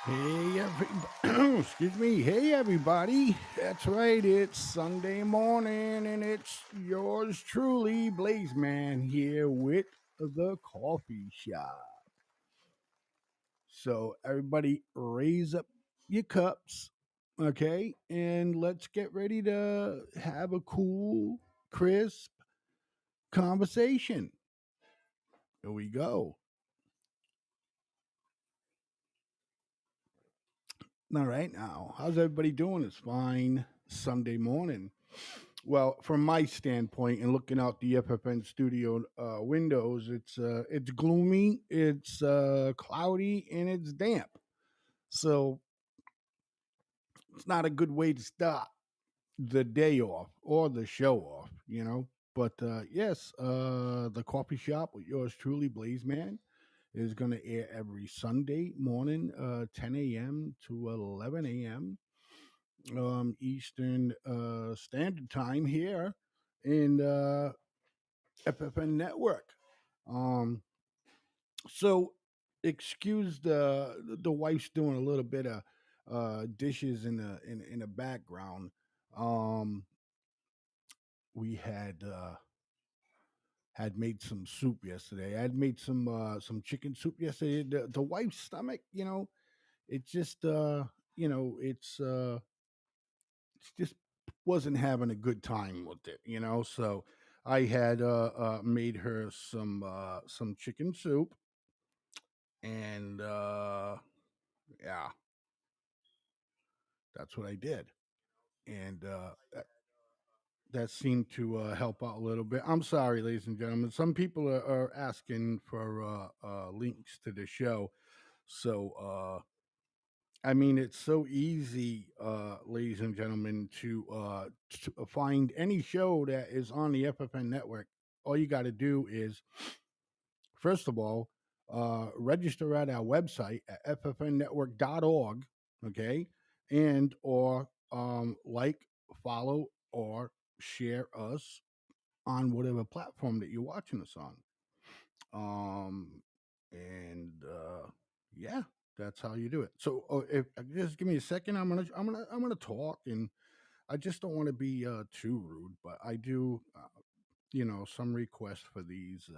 Hey, excuse me. Hey, everybody. That's right. It's Sunday morning, and it's yours truly, Blaizeman, here with the coffee shop. So, everybody, raise up your cups, okay, and let's get ready to have a cool, crisp conversation. Here we go. All right, now, how's everybody doing? It's fine Sunday morning. Well, from my standpoint and looking out the FFN studio windows, it's gloomy, it's cloudy, and it's damp. So it's not a good way to start the day off or the show off, you know. But yes, the coffee shop with yours truly, Blaizeman, is going to air every Sunday morning, 10 a.m. to 11 a.m. Eastern Standard Time here in FFN network. Um, so excuse the wife's doing a little bit of dishes in the background. Um, we had made some soup yesterday. I had made some chicken soup yesterday. The wife's stomach, it just it's just wasn't having a good time with it. So I had made her some chicken soup, and yeah, that's what I did, and that seemed to help out a little bit. I'm sorry, ladies and gentlemen. Some people are asking for links to the show, so I mean, it's so easy, ladies and gentlemen, to find any show that is on the FFN network. All you got to do is, first of all, register at our website at ffnnetwork.org, okay, and or like, follow, or share us on whatever platform that you're watching us on. Um, and yeah, that's how you do it. So, if just give me a second, I'm gonna talk, and I just don't want to be too rude, but I do, some requests for these,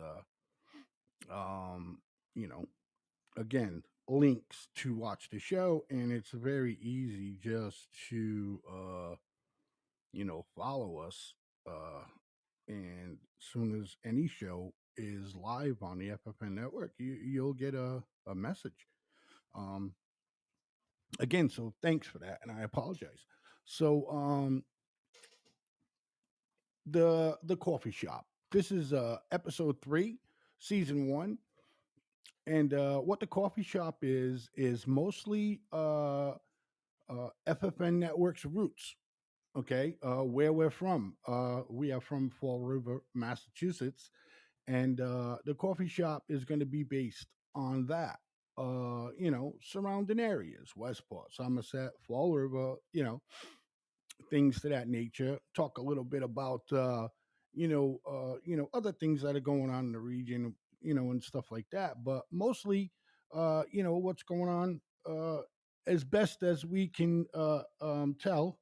um, you know, again, links to watch the show, and it's very easy just to, follow us. And as soon as any show is live on the FFN network, you'll get a message. Um, Again, so thanks for that, and I apologize. So, the coffee shop. This is episode 3, season 1, and what the coffee shop is mostly FFN Network's roots. Okay, where we're from. We are from Fall River, Massachusetts, and the coffee shop is going to be based on that. Surrounding areas, Westport, Somerset, Fall River, things to that nature. Talk a little bit about other things that are going on in the region, and stuff like that. But mostly, what's going on, as best as we can tell,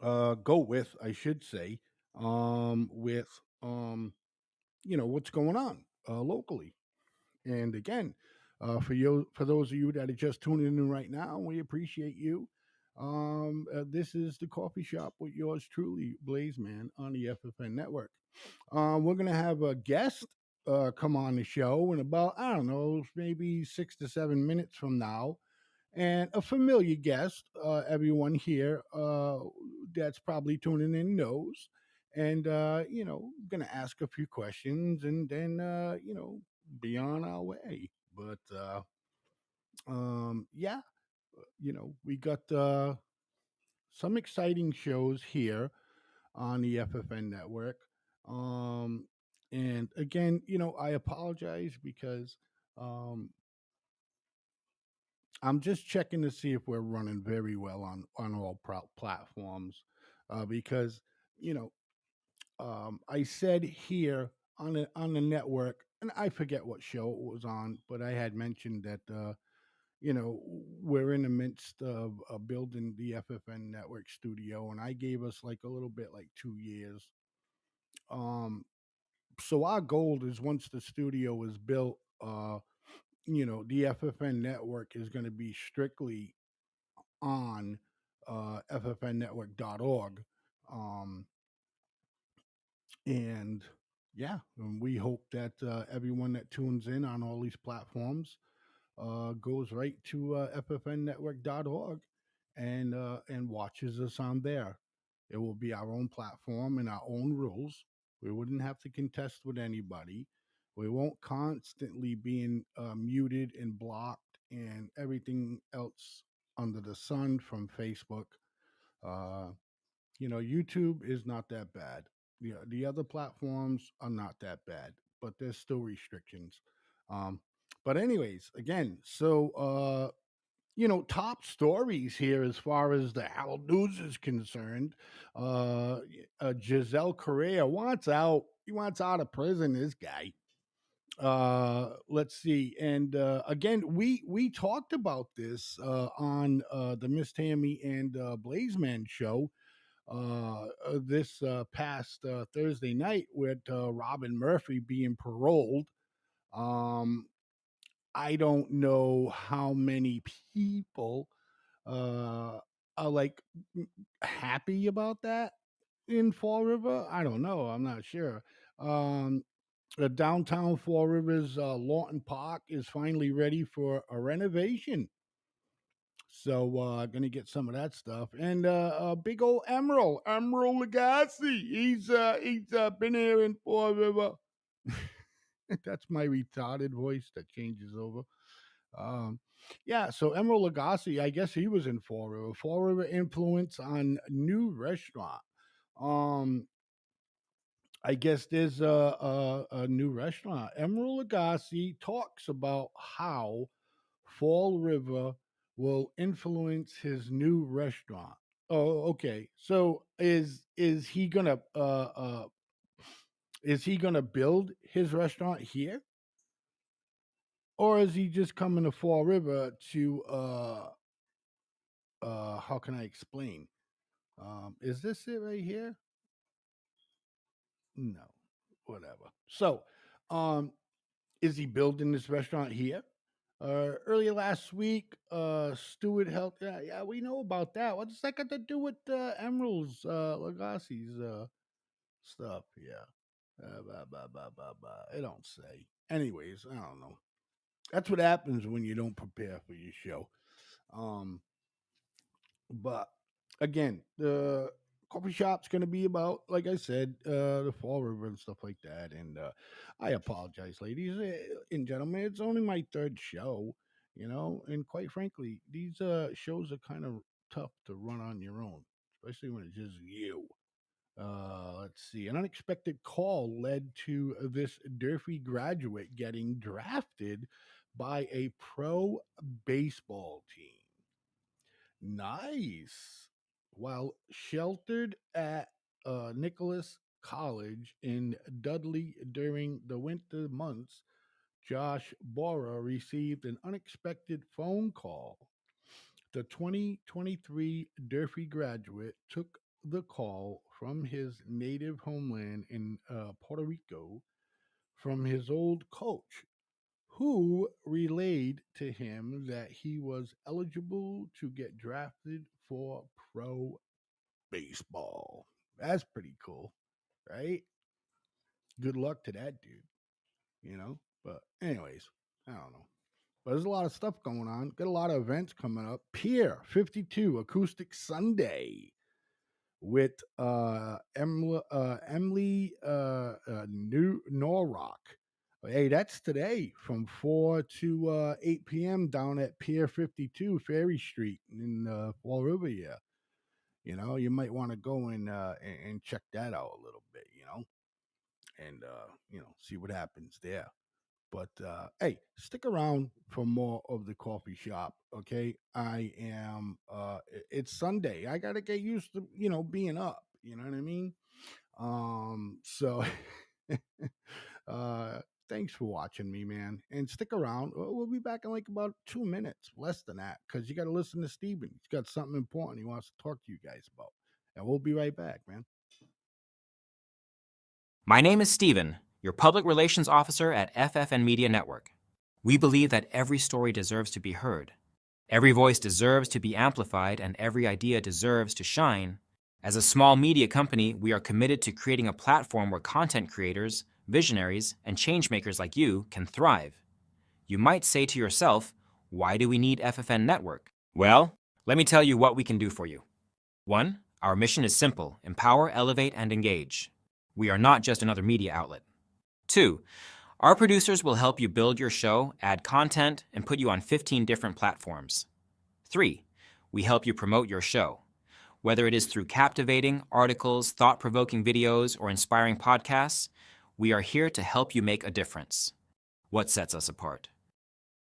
go with, I should say, with what's going on locally. And again, for those of you that are just tuning in right now, we appreciate you. This is the coffee shop with yours truly, Blaizeman, on the FFN network. We're gonna have a guest come on the show in about, I don't know, maybe 6 to 7 minutes from now, and a familiar guest. Everyone here that's probably tuning in knows, and gonna ask a few questions, and then be on our way. But yeah, we got some exciting shows here on the FFN network. Um, and again, I apologize because um, I'm just checking to see if we're running very well on all platforms, because you know I said here on the network, and I forget what show it was on, but I had mentioned that we're in the midst of building the FFN network studio, and I gave us like a little bit, like 2 years. Um, so our goal is once the studio is built, the FFN network is going to be strictly on ffnnetwork.org. Um, and yeah, and we hope that everyone that tunes in on all these platforms goes right to ffnnetwork.org and watches us on there. It will be our own platform and our own rules. We wouldn't have to contest with anybody. We won't constantly being muted and blocked and everything else under the sun from Facebook. Uh, YouTube is not that bad. The other platforms are not that bad, but there's still restrictions. Um, but anyways, again, so top stories here as far as the Herald News is concerned. Giselle Correa wants out. He wants out of prison. This guy. Let's see. And again, we talked about this on the Miss Tammy and Blaizeman show this past Thursday night with Robin Murphy being paroled. Um, I don't know how many people uh, are like happy about that in Fall River. I don't know. I'm not sure. Um, the downtown Fall Rivers Lawton Park is finally ready for a renovation. So gonna get some of that stuff. And big old Emerald Lagasse. He's been here in Fall River. That's my retarded voice that changes over. Um, yeah, so Emerald Lagasse, I guess he was in Fall River. Fall River influence on new restaurant. Um, I guess there's a new restaurant. Emerald Lagasse talks about how Fall River will influence his new restaurant. Oh, okay. So is he gonna build his restaurant here, or is he just coming to Fall River to how can I explain? Is this it right here? No, whatever. So, um, is he building this restaurant here? Earlier last week, Stewart Health. Yeah, yeah, we know about that. What's that got to do with Emerald's Lagasse's stuff? Yeah, blah, blah, blah, blah, blah. It don't say. Anyways, I don't know. That's what happens when you don't prepare for your show. Um, but again, the coffee shop's going to be about, like I said, the Fall River and stuff like that. And I apologize, ladies and gentlemen. It's only my third show, and quite frankly, these shows are kind of tough to run on your own, especially when it's just you. Let's see. An unexpected call led to this Durfee graduate getting drafted by a pro baseball team. Nice. While sheltered at Nicholas College in Dudley during the winter months, Josh Bora received an unexpected phone call. The 2023 Durfee graduate took the call from his native homeland in Puerto Rico from his old coach, who relayed to him that he was eligible to get drafted for pro baseball. That's pretty cool, right? Good luck to that dude. But, anyways, I don't know. But there's a lot of stuff going on. Got a lot of events coming up. Pier 52 Acoustic Sunday with Emily New Norrock. Hey, that's today from 4 to 8 p.m. down at Pier 52 Ferry Street in Fall River. Yeah, you might want to go and check that out a little bit. And see what happens there. But hey, stick around for more of the coffee shop. Okay, I am. It's Sunday. I gotta get used to being up. You know what I mean? So thanks for watching me, man. And stick around. We'll be back in like about 2 minutes, less than that, because you got to listen to Steven. He's got something important he wants to talk to you guys about. And we'll be right back, man. My name is Steven, your public relations officer at FFN Media Network. We believe that every story deserves to be heard. Every voice deserves to be amplified, and every idea deserves to shine. As a small media company, we are committed to creating a platform where content creators, visionaries, and changemakers like you can thrive. You might say to yourself, why do we need FFN Network? Well, let me tell you what we can do for you. 1. Our mission is simple: empower, elevate, and engage. We are not just another media outlet. 2. Our producers will help you build your show, add content, and put you on 15 different platforms. 3. We help you promote your show. Whether it is through captivating articles, thought-provoking videos, or inspiring podcasts, we are here to help you make a difference. What sets us apart?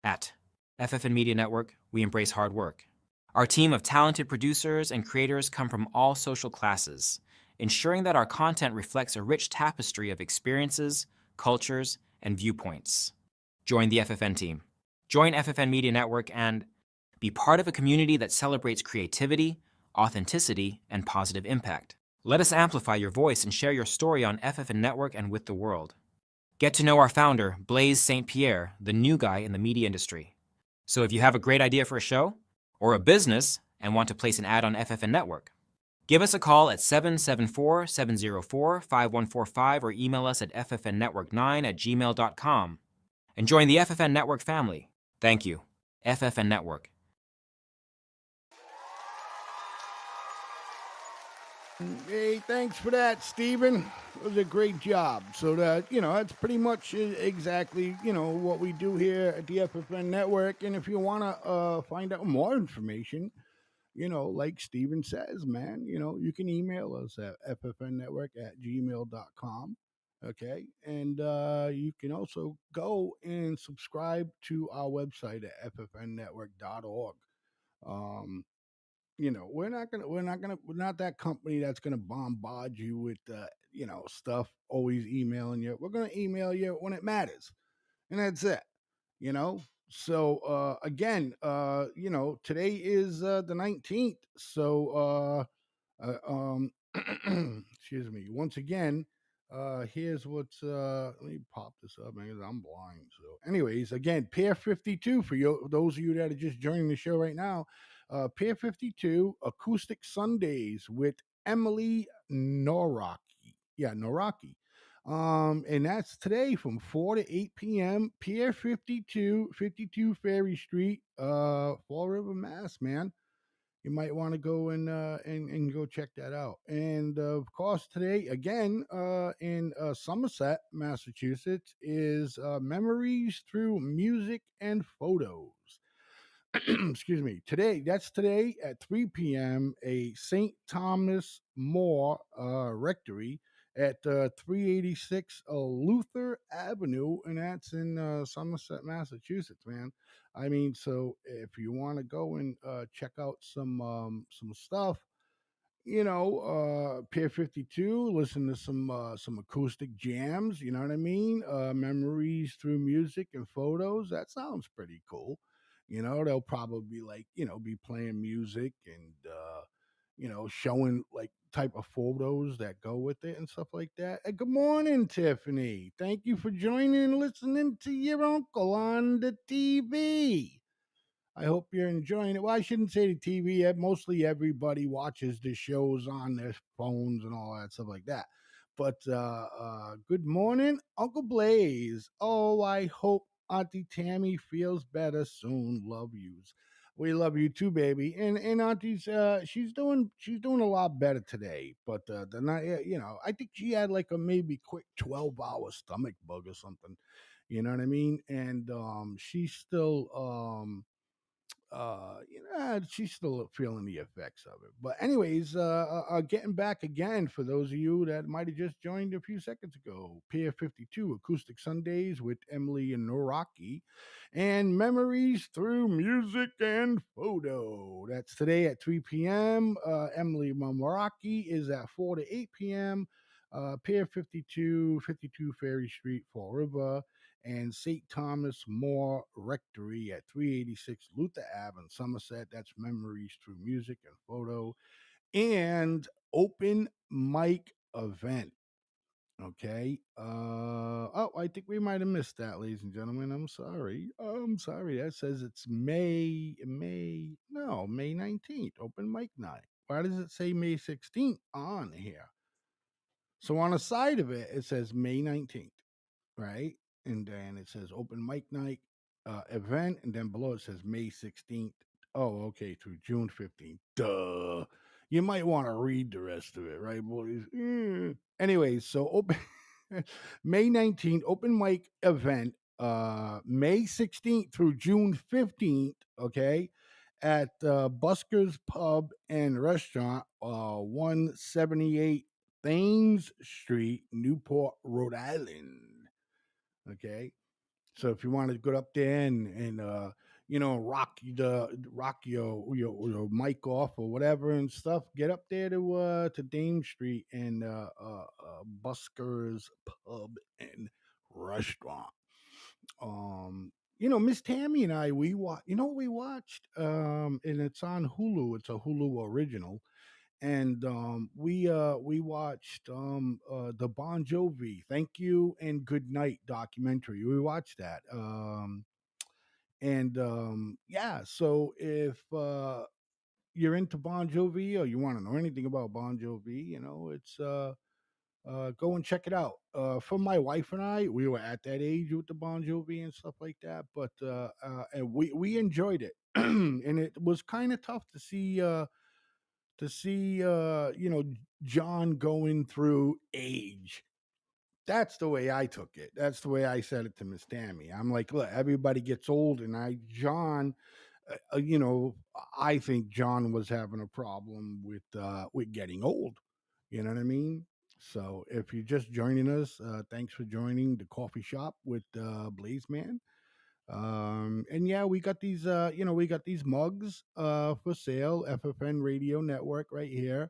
At FFN Media Network, we embrace hard work. Our team of talented producers and creators come from all social classes, ensuring that our content reflects a rich tapestry of experiences, cultures, and viewpoints. Join the FFN team. Join FFN Media Network and be part of a community that celebrates creativity, authenticity, and positive impact. Let us amplify your voice and share your story on FFN Network and with the world. Get to know our founder, Blaise St. Pierre, the new guy in the media industry. So if you have a great idea for a show or a business and want to place an ad on FFN Network, give us a call at 774-704-5145 or email us at ffnnetwork9@gmail.com and join the FFN Network family. Thank you. FFN Network. Hey, thanks for that, Steven. It was a great job. So that's pretty much exactly, what we do here at the FFN Network. And if you want to find out more information, like Steven says, man, you can email us at ffnnetwork@gmail.com. Okay. And you can also go and subscribe to our website at ffnnetwork.org. Um, we're not that company that's gonna bombard you with stuff, always emailing you. We're gonna email you when it matters, and that's it. you know so again, today is the 19th. So excuse me once again. Here's what's let me pop this up, man, 'cause I'm blind. So anyways, again, Pier 52 for you, those of you that are just joining the show right now. Pier 52 Acoustic Sundays with Emily Noraki. Yeah, Noraki. And that's today from 4 to 8 p.m. Pier 52 Ferry Street, Fall River, Mass, man. You might want to go and go check that out. And of course, today again in Somerset, Massachusetts, is Memories Through Music and Photos. Excuse me. Today at 3 p.m. A St. Thomas More Rectory at 386 Luther Avenue, and that's in Somerset, Massachusetts, man. I mean, so if you want to go and check out some stuff, Pier 52, listen to some acoustic jams, you know what I mean? Memories through music and photos. That sounds pretty cool. They'll probably like, be playing music and showing like type of photos that go with it and stuff like that. And good morning, Tiffany. Thank you for joining and listening to your uncle on the TV. I hope you're enjoying it. Well, I shouldn't say the TV. Mostly everybody watches the shows on their phones and all that stuff like that. But good morning, Uncle Blaze. Oh, I hope Auntie Tammy feels better soon. Love yous. We love you too, baby. And Auntie's she's doing a lot better today. But the night, I think she had like a maybe quick 12-hour stomach bug or something. You know what I mean? And she's still she's still feeling the effects of it. But anyways, getting back again for those of you that might have just joined a few seconds ago, Pier 52 Acoustic Sundays with Emily and Noraki, and Memories Through Music and Photo. That's today at 3 p.m. Emily Noraki is at 4 to 8 p.m. Pier 52 Ferry Street, Fall River. and St. Thomas More Rectory at 386 Luther Ave in Somerset. That's Memories Through Music and Photo. And open mic event. Okay. Oh, I think we might have missed that, ladies and gentlemen. I'm sorry. I'm sorry. That says it's May 19th, open mic night. Why does it say May 16th on here? So on the side of it, it says May 19th, right? And then it says open mic night event, and then below it says May 16th. Oh, okay, through June 15th. Duh. You might want to read the rest of it, right, boys? Anyways, so open May 19th, open mic event, May 16th through June 15th, okay, at Busker's Pub and Restaurant, 178 Thames Street, Newport, Rhode Island. Okay. So if you want to go up there and rock your mic off or whatever and stuff, get up there to Dame Street and Busker's Pub and Restaurant. Miss Tammy and I, we watch. You know what we watched? And it's on Hulu. It's a Hulu original, and we watched the Bon Jovi "Thank You and Good Night" documentary. We watched that. Yeah, so if you're into Bon Jovi or you want to know anything about Bon Jovi, it's go and check it out. For my wife and I, we were at that age with the Bon Jovi and stuff like that, but and we enjoyed it, and it was kind of tough to see John going through age. That's the way I took it. That's the way I said it to Miss Tammy. I'm like, look, everybody gets old, and John, I think John was having a problem with getting old. You know what I mean? So if you're just joining us, thanks for joining the coffee shop with Blaizeman. And yeah, we got these mugs for sale. FFN Radio Network right here.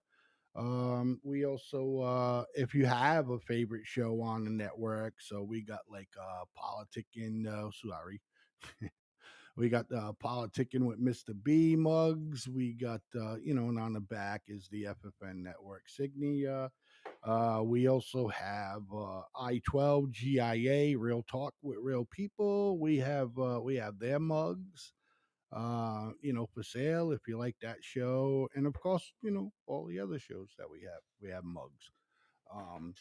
We also, if you have a favorite show on the network, so we got like politicking. Sorry, we got politicking with Mr. B mugs. We got and on the back is the FFN network signia. We also have I-12 GIA Real Talk with Real People. We have their mugs. For sale if you like that show, and of course, all the other shows that we have mugs. Um,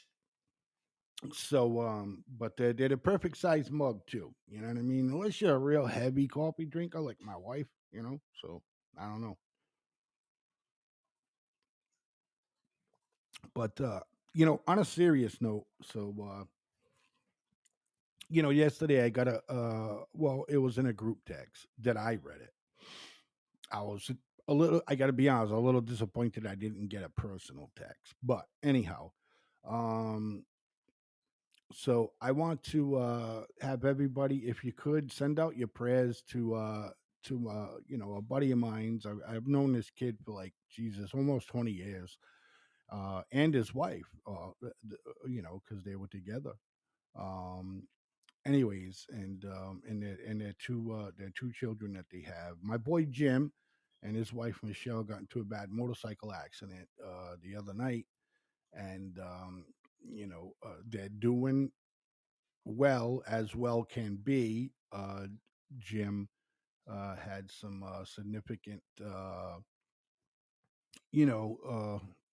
but they're the perfect size mug too. You know what I mean? Unless you're a real heavy coffee drinker like my wife, So I don't know, but on a serious note, so yesterday I got well, it was in a group text that I read it. I was a little, I got to be honest, a little disappointed I didn't get a personal text. But anyhow, um, so I want to have everybody, if you could, send out your prayers to a buddy of mine's. I've known this kid for like Jesus, almost 20 years, and his wife, because they were together. Um, anyways, and their two children that they have. My boy Jim and his wife Michelle got into a bad motorcycle accident the other night, and they're doing well can be. Jim had some significant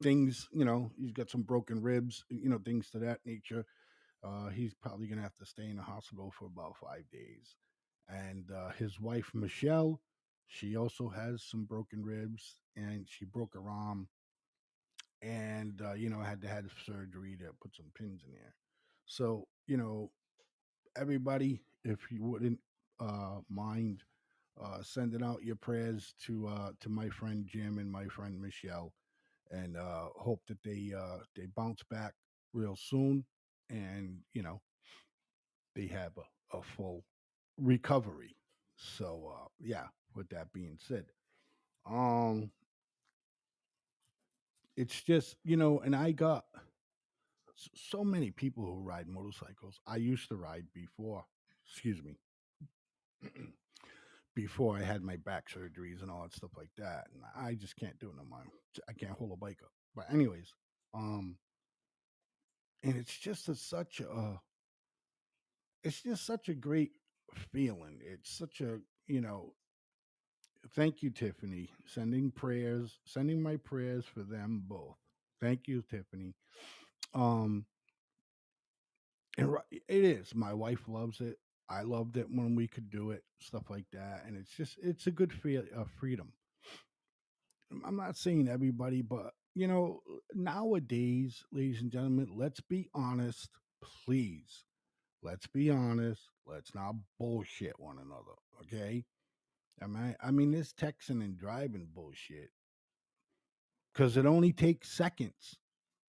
things. He's got some broken ribs, things to that nature. He's probably going to have to stay in the hospital for about 5 days. And his wife, Michelle, she also has some broken ribs and she broke her arm and, had to have surgery to put some pins in there. So, everybody, if you wouldn't mind sending out your prayers to my friend Jim and my friend Michelle, and hope that they bounce back real soon, and they have a full recovery. So yeah, with that being said, um it's just, and I got so many people who ride motorcycles. I used to ride before. Excuse me. Before I had my back surgeries and all that stuff like that, and I just can't do it no more. I can't hold a bike up. But anyways, um, and it's just such a great feeling. It's such a thank you, Tiffany. Sending my prayers for them both. Thank you, Tiffany. Um, it is. My wife loves it. I loved it when we could do it, stuff like that, and it's a good feel freedom. I'm not saying everybody, but nowadays, ladies and gentlemen, let's be honest, please. Let's be honest. Let's not bullshit one another, okay? I mean, this texting and driving bullshit because it only takes seconds,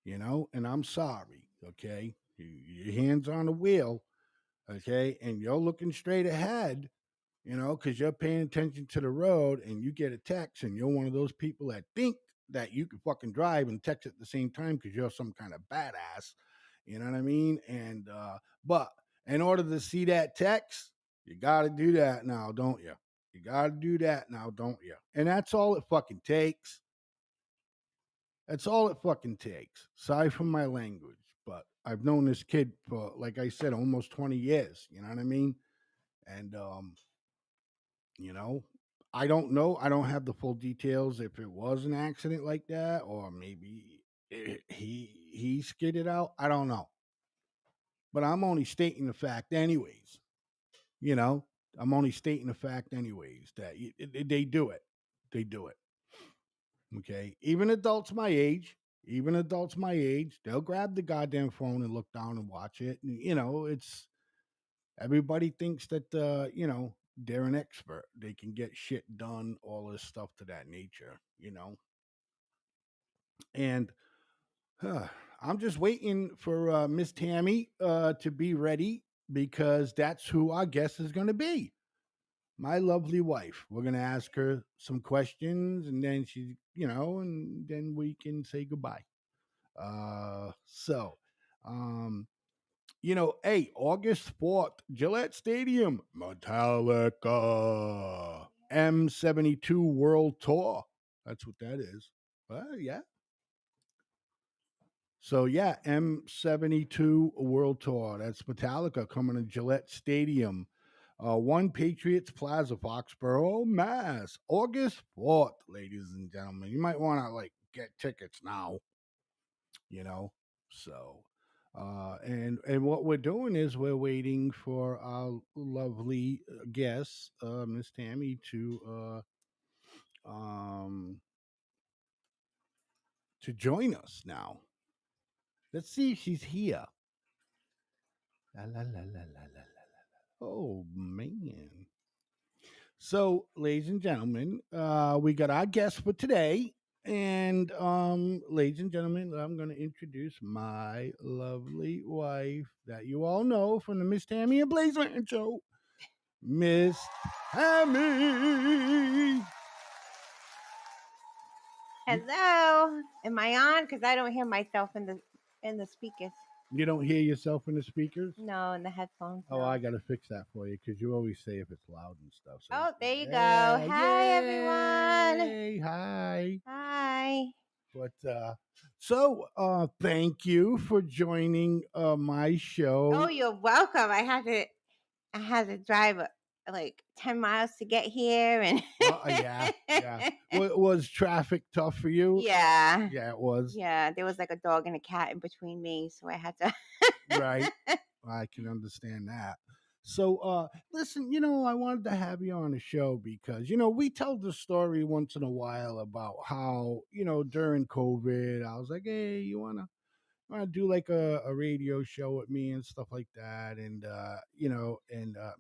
And I'm sorry, okay? Your hands on the wheel, okay, and you're looking straight ahead, because you're paying attention to the road and you get a text and you're one of those people that think that you can fucking drive and text at the same time because you're some kind of badass. You know what I mean? But in order to see that text, you got to do that now, don't you? You got to do that now, don't you? And that's all it fucking takes. That's all it fucking takes. Sorry for my language, but I've known this kid for, like I said, almost 20 years. You know what I mean? And you know, I don't know. I don't have the full details if it was an accident like that or maybe he skidded out. I don't know. But I'm only stating the fact anyways. You know, I'm only stating the fact anyways that they do it. They do it. Okay? Even adults my age, they'll grab the goddamn phone and look down and watch it. And, it's everybody thinks that they're an expert. They can get shit done, all this stuff to that nature. And huh, I'm just waiting for Miss Tammy to be ready because that's who our guest is going to be. My lovely wife. We're going to ask her some questions and then and then we can say goodbye. So, um, hey, August 4th, Gillette Stadium, Metallica, M72 World Tour. That's what that is. Yeah. So, yeah, M72 World Tour. That's Metallica coming to Gillette Stadium. One Patriots Plaza, Foxborough, Mass. August 4th, ladies and gentlemen. You might want to, get tickets now, you know? So, and what we're doing is we're waiting for our lovely guest, Miss Tammy, um to join us now. Let's see if she's here. La la la la la la la. Oh man. So, ladies and gentlemen, we got our guest for today. And ladies and gentlemen, I'm going to introduce my lovely wife that you all know from the Miss Tammy and Blaizeman show, Miss Tammy. Hello. Am I on? Because I don't hear myself in the speakers. You don't hear yourself in the speakers? No, in the headphones. Oh, No. I got to fix that for you because you always say if it's loud and stuff. So, Oh, there you go. yeah, Hi, everyone. yay, hi. Hi. But thank you for joining my show. Oh, you're welcome. I had to drive like 10 miles to get here, and Yeah. Was traffic tough for you? yeah, Yeah, it was. yeah. There was like a dog and a cat in between me, so I had to. Right. I can understand that. So, listen, I wanted to have you on the show because, we tell the story once in a while about how, during COVID, I was like, hey, you want to do like a radio show with me and stuff like that. And,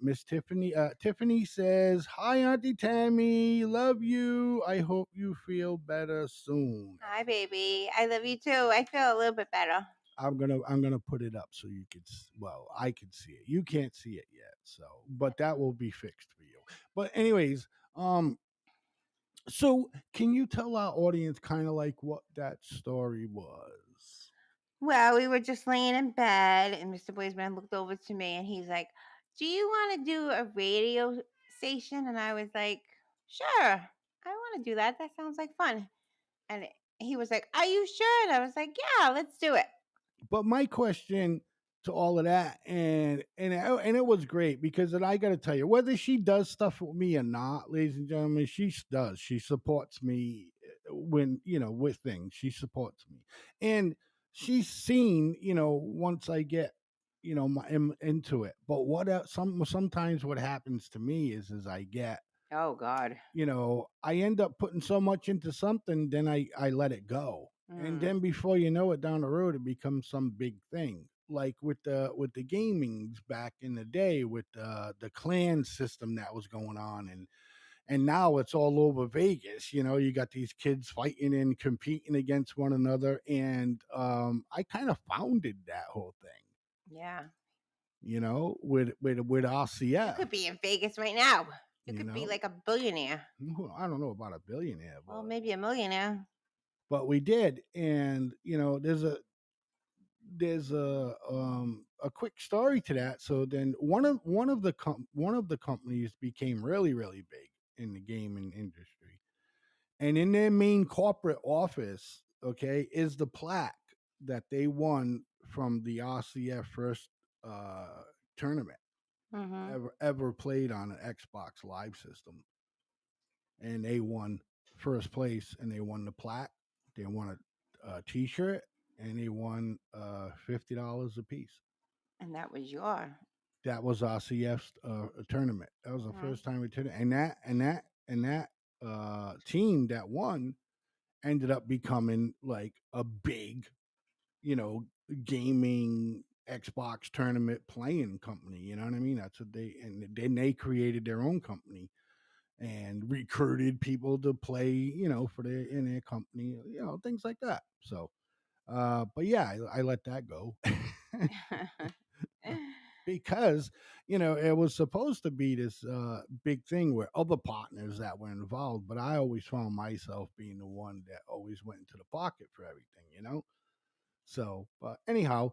Miss Tiffany says, hi, Auntie Tammy, love you. I hope you feel better soon. Hi, baby. I love you too. I feel a little bit better. I'm gonna put it up so you could. I can see it. You can't see it yet, but that will be fixed for you. But anyways, so can you tell our audience kind of like what that story was? Well, we were just laying in bed, and Mr. Blaizeman looked over to me, and he's like, do you want to do a radio station? And I was like, sure, I want to do that. That sounds like fun. And he was like, are you sure? And I was like, yeah, let's do it. But my question to all of that, and it was great because I got to tell you, whether she does stuff with me or not, ladies and gentlemen, does. She supports me when with things. She supports me, and she's seen once I get into it. But what else, sometimes what happens to me is I get Oh, God. I end up putting so much into something, then I let it go. And Mm, then before you know it, down the road it becomes some big thing. Like with the gamings back in the day, with the clan system that was going on, and now it's all over Vegas. You got these kids fighting and competing against one another, and I kind of founded that whole thing. yeah. With You RCF. could be in Vegas right now. You You could be know, like a billionaire. Well, I don't know about a billionaire, Well, but maybe a millionaire. we did. And there's a quick story to that. So then one of the companies became really really big in the gaming industry, and in their main corporate office, okay, is the plaque that they won from the RCF first tournament Mm-hmm. ever played on an Xbox Live system. And they won first place, and they won the plaque. They won a T-shirt, and they won $50 a piece. And that was your. That was RCF's tournament. That was the Mm-hmm. first time we did it, and that team that won ended up becoming like a big, you know, gaming Xbox tournament playing company. You know what I mean? That's what and then they created their own company and recruited people to play, for their company, things like that. So, but yeah, I let that go because it was supposed to be this big thing where other partners that were involved, but I always found myself being the one that always went into the pocket for everything. So, but anyhow,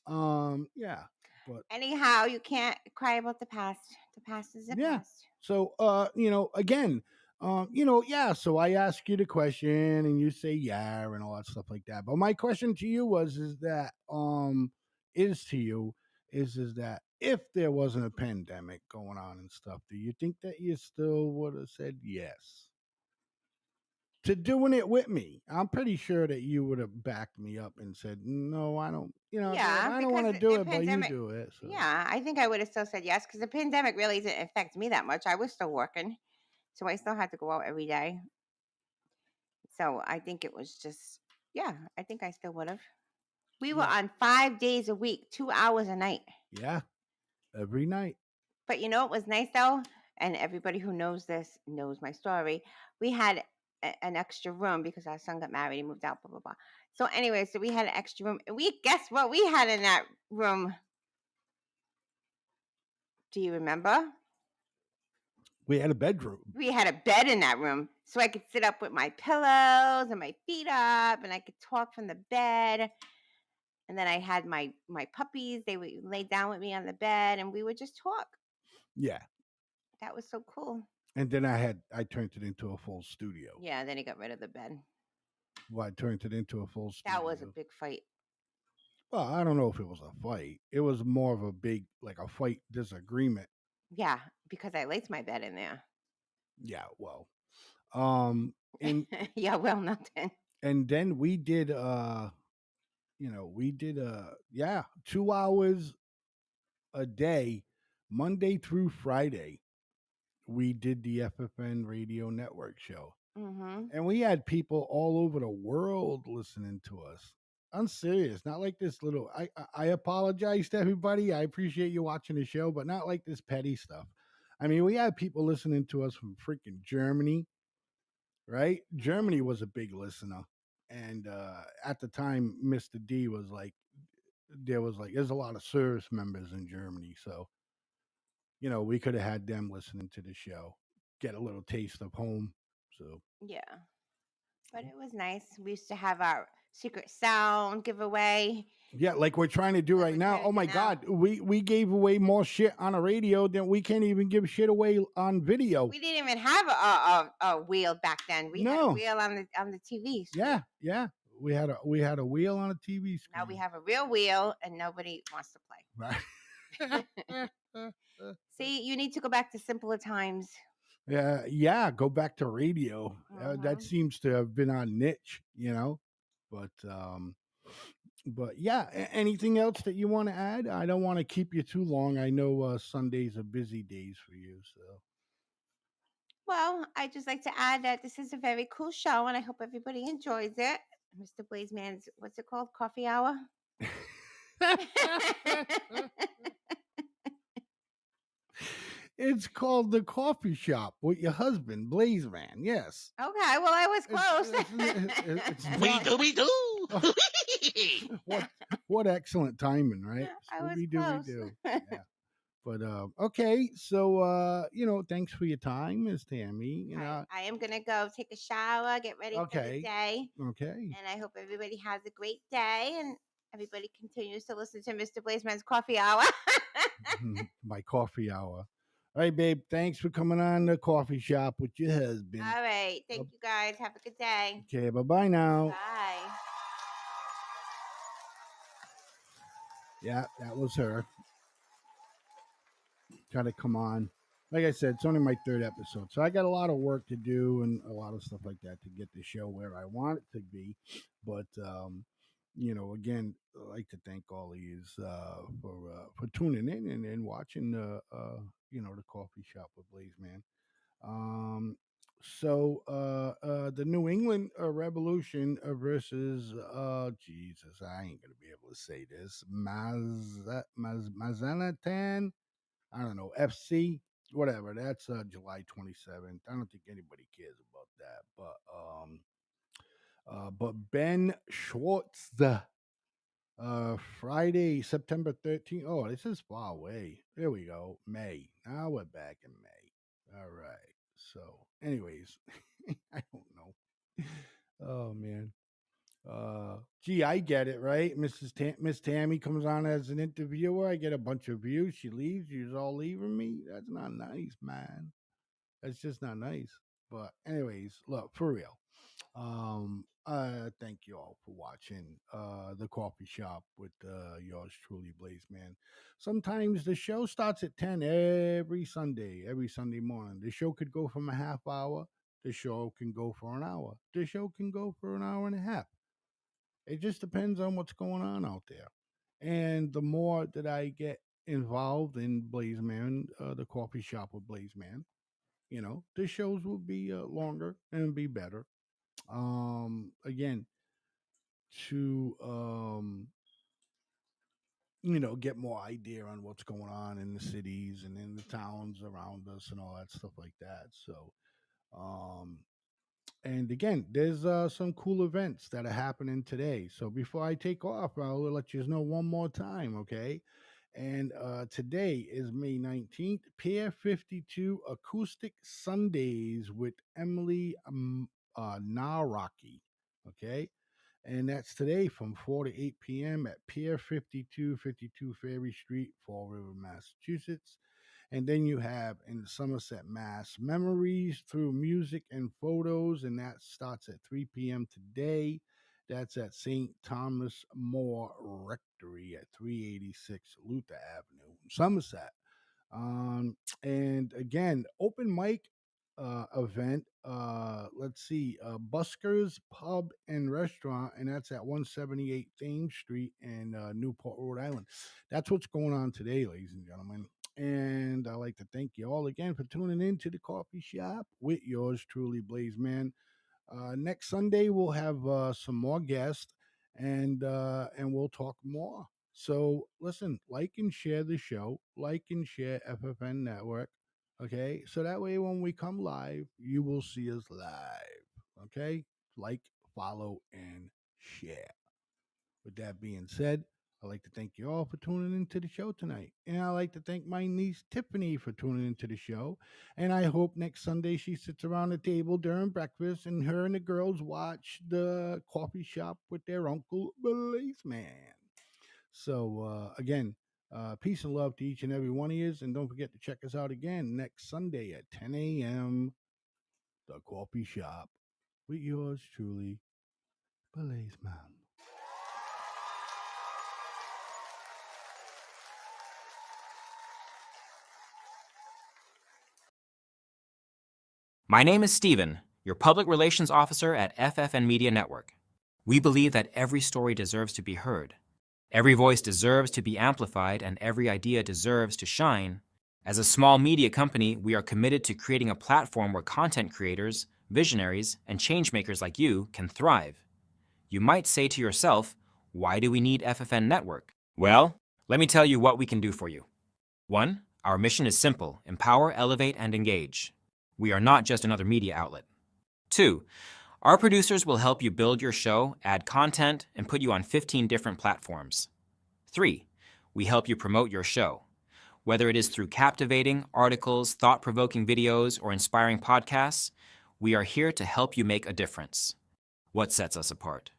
yeah, but Anyhow, you can't cry about the past. The past is the yeah. past. So, again, yeah. So I ask you the question, and you say yeah, and all that stuff like that. But my question to you is that if there wasn't a pandemic going on and stuff, do you think that you still would have said yes to doing it with me? I'm pretty sure that you would have backed me up and said, no, I don't. Dad, Yeah, I don't because want to do the it, but you pandemic. do it. So Yeah, I think I would have still said yes because the pandemic really didn't affect me that much. I was still working, so I still had to go out every day. So I think it was just, yeah, I think I still would have. We were yeah, on 5 days a week, 2 hours a night. yeah, every night. But you know what was nice though? And everybody who knows this knows my story. We had an extra room because our son got married, he moved out, blah, blah, blah. So, anyway, so we had an extra room. And guess what we had in that room? Do you remember? We had a bedroom. We had a bed in that room. So I could sit up with my pillows and my feet up and I could talk from the bed. And then I had my puppies. They would lay down with me on the bed and we would just talk. Yeah. That was so cool. And then I turned it into a full studio. Yeah, then he got rid of the bed. Well, I turned it into a full That was a studio. big fight. Well, I don't know if it was a fight. It was more of a big, like a fight disagreement. Yeah, because I laced my bed in there. Yeah, well. Um and Yeah, well, nothing. and then we did 2 hours a day, Monday through Friday. We did the FFN radio network show. Mhm. And we had people all over the world listening to us. I'm serious. Not like this little. I apologize to everybody. I appreciate you watching the show, but not like this petty stuff. I mean, we had people listening to us from freaking Germany, right? Germany Mhm. was a big listener, and at the time, Mr. D was like, there's a lot of service members in Germany, so we could have had them listening to the show, get a little taste of home. So Yeah. But it was nice. We used to have our secret sound giveaway. Yeah, like we're trying to do Like right we're now. trying Oh to do my now. God, we gave away more shit on a radio than we can't even give shit away on video. We didn't even have a wheel back then. We had a No. wheel on the TV screen. Yeah, yeah. We had a wheel on a TV Now we screen. have a real wheel, and nobody wants to play. Right. See, you need to go back to simpler times. Yeah. Go back to radio. That Mhm. seems to have been on niche. But yeah. Anything else that you want to add? I don't want to keep you too long. I know Sundays are busy days for you. Well, I'd just like to add that this is a very cool show, and I hope everybody enjoys it. Mr. Blaizeman's, what's it called? Coffee hour? It's called The Coffee Shop with your husband, Blaizeman. Yes. Okay, well, I was close. It's We not. do, we do. What excellent timing, right? I was Scooby close. Dooby Doo. Yeah. But okay, so thanks for your time, Miss Tammy. I am gonna go take a shower, get ready for the Okay. day, Okay. and I hope everybody has a great day and everybody continues to listen to Mr. Blaizeman's Coffee Hour. My coffee hour. All right, babe. Thanks for coming on The Coffee Shop with your husband. All right, thank you guys. Have a good day. Okay, bye now. Bye. Yeah, that was her. Try to come on. Like I said, it's only my third episode, so I got a lot of work to do and a lot of stuff like that to get the show where I want it to be. But again, I'd like to thank all of you for tuning in and watching the Coffee Shop with Blaizeman. The New England Revolution versus Jesus, I ain't gonna be able to say this. Mazanatan, I don't know, FC, whatever. That's July 27th. I don't think anybody cares about that. But Ben Schwartz, Friday, September 13th. Oh, this is far away. There we go. May. Now we're back in May. All right. So, anyways, I don't know. Oh man. Gee, I get it, right? Miss Tammy comes on as an interviewer. I get a bunch of views. She leaves. You're all leaving me. That's not nice, man. That's just not nice. But anyways, look, for real. Thank you all for watching the coffee shop with yours truly, Blaizeman. Sometimes the show starts at 10 every Sunday morning. The show could go from a half hour. The show can go for an hour. The show can go for an hour and a half. It just depends on what's going on out there. And the more that I get involved in Blaizeman, the coffee shop with Blaizeman, the shows will be longer and be better. Again, to get more idea on what's going on in the cities and in the towns around us and all that stuff like that. So, um, and again, there's some cool events that are happening today. So before I take off, I'll let you know one more time, okay? And today is May 19th, Pier 52 Acoustic Sundays with Emily Naraki, okay? And that's today from 4 to 8 p.m. at Pier 5252 Ferry Street, Fall River, Massachusetts. And then you have in Somerset, Mass, Memories Through Music and Photos, and that starts at 3 p.m. today. That's at St. Thomas More Rectory at 386 Luther Avenue, Somerset. And again, open mic event. Let's see, Buskers Pub and Restaurant, and that's at 178 Thames Street in Newport, Rhode Island. That's what's going on today, ladies and gentlemen. And I'd like to thank you all again for tuning in to the coffee shop with yours truly, Blaizeman. Next Sunday we'll have some more guests and we'll talk more. So listen, like and share the show, like and share FFN Network. Okay, so that way when we come live, you will see us live. Okay, like, follow, and share. With that being said, I'd like to thank you all for tuning into the show tonight. And I'd like to thank my niece Tiffany for tuning into the show. And I hope next Sunday she sits around the table during breakfast and her and the girls watch the coffee shop with their uncle Blaizeman. So again, peace and love to each and every one of you. And don't forget to check us out again next Sunday at 10 a.m. The coffee shop with yours truly, Blaizeman. My name is Steven, your public relations officer at FFN Media Network. We believe that every story deserves to be heard. Every voice deserves to be amplified, and every idea deserves to shine. As a small media company, we are committed to creating a platform where content creators, visionaries, and changemakers like you can thrive. You might say to yourself, why do we need FFN Network? Well, let me tell you what we can do for you. 1. Our mission is simple: empower, elevate, and engage. We are not just another media outlet. 2. Our producers will help you build your show, add content, and put you on 15 different platforms. 3. We help you promote your show. Whether it is through captivating articles, thought-provoking videos, or inspiring podcasts, we are here to help you make a difference. What sets us apart?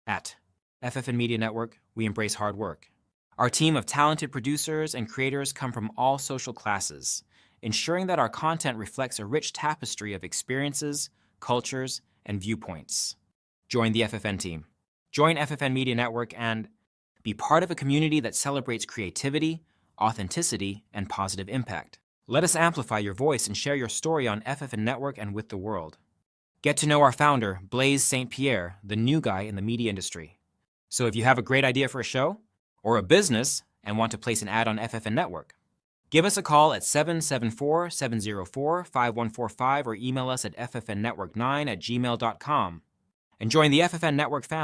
At FFN Media Network, we embrace hard work. Our team of talented producers and creators come from all social classes, ensuring that our content reflects a rich tapestry of experiences, cultures, and viewpoints. Join the FFN team. Join FFN Media Network and be part of a community that celebrates creativity, authenticity, and positive impact. Let us amplify your voice and share your story on FFN Network and with the world. Get to know our founder, Blaise St. Pierre, the new guy in the media industry. So if you have a great idea for a show or a business and want to place an ad on FFN Network, give us a call at 774-704-5145 or email us at ffnnetwork9@gmail.com and join the FFN Network family.